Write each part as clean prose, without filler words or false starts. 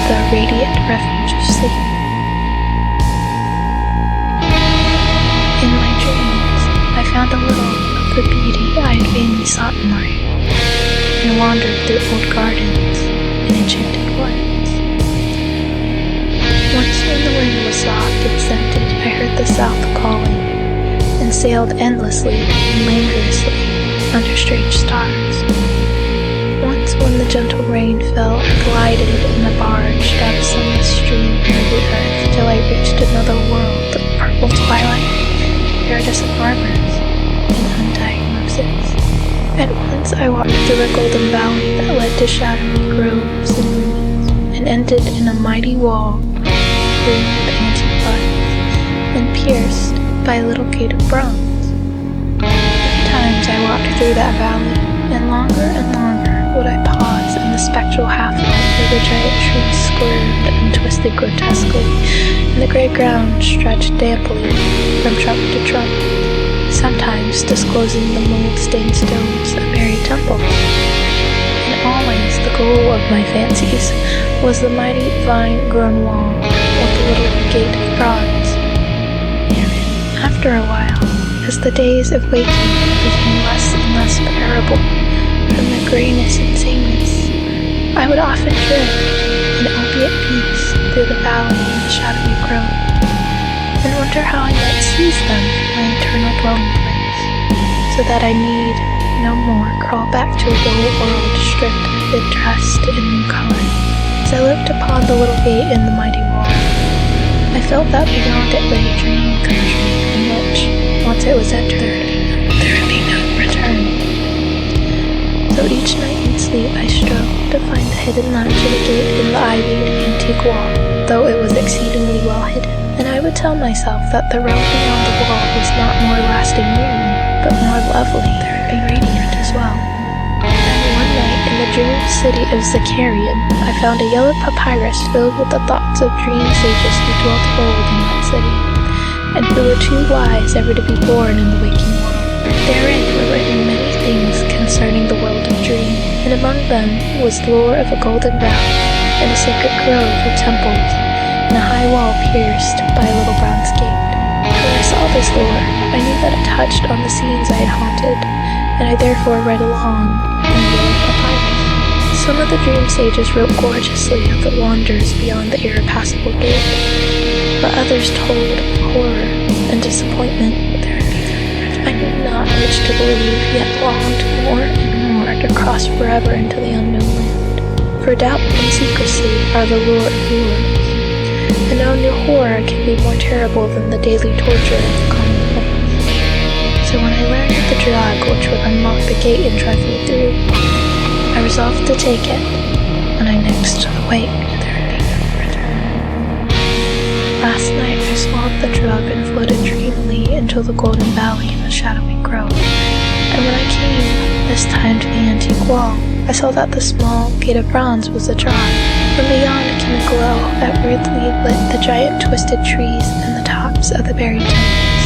the irradiate refuge of sleep. In my dreams, I found a little of the beauty I had vainly sought in life, and wandered through old gardens and enchanted woods. Once when the wind was soft and scented, I heard the south calling, and sailed endlessly and languorously under strange stars. Once when the gentle rain fell, I glided in a barge down a sunless stream near the earth till I reached another world of purple twilight, iridescent arbours, and undying roses. At once I walked through a golden valley that led to shadowy groves and ruins, and ended in a mighty wall, green with antique buds, and pierced by a little gate of bronze. Many times I walked through that valley, and longer would I pause in the spectral half-light where the giant trees squirmed and twisted grotesquely, and the grey ground stretched damply from trunk to trunk, sometimes disclosing the mold-stained stones of buried temples. And always the goal of my fancies was the mighty vine-grown wall with the little gate of bronze. After a while, as the days of waking became less and less bearable from the grayness and sameness, I would often drift in opiate peace through the valley and the shadowy grove, and wonder how I might seize them for my eternal dwelling place, so that I need no more crawl back to a dull world stripped of interest and new color. As I looked upon the little gate in the mighty wall, I felt that beyond it lay a dream country in which, once it was entered, there would be no return. So each night in sleep I strove to find the hidden latch of the gate in the ivied antique wall, though it was exceedingly well hidden, and I would tell myself that the realm beyond the wall was not more lasting merely, but more lovely, there would be radiant as well. And one night in the dream city of Zakarian, I found a yellow papyrus filled with the thoughts of dream sages who dwelt of old in that city, and who were too wise ever to be born in the waking world. Therein were written many things concerning the world of dream, and among them was lore of a golden valley, and a sacred grove with temples, and a high wall pierced by a little bronze gate. When I saw this lore, I knew that it touched on the scenes I had haunted, and I therefore read along in the yellow papyrus. Some of the dream sages wrote gorgeously of the wonders beyond the irrepassable gate, but others told of horror and disappointment therein. I knew not which to believe, yet longed more and more to cross forever into the unknown land. For doubt and secrecy are the lure of lures, and no new horror can be more terrible than the daily torture of the commonplace. So when I learned of the drug which would unlock the gate and drive me through, I resolved to take it, when I next awake there would be no return. Last night I swallowed the drug and floated dreamily into the golden valley in the shadowy grove, and when I came, this time to the antique wall, I saw that the small gate of bronze was ajar. From beyond came a glow that weirdly lit the giant twisted trees and the tops of the buried temples,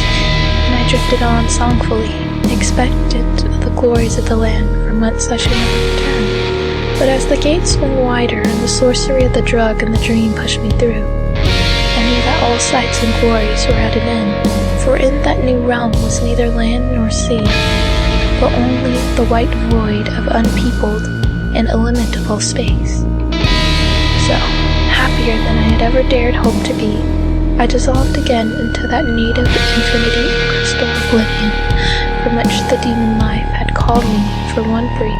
and I drifted on songfully, expectant of the glories of the land from whence I should never return. But as the gate swung wider and the sorcery of the drug and the dream pushed me through, I knew that all sights and glories were at an end, for in that new realm was neither land nor sea, but only the white void of unpeopled and illimitable space. So, happier than I had ever dared hope to be, I dissolved again into that native infinity of crystal oblivion from which the demon life had called me for one brief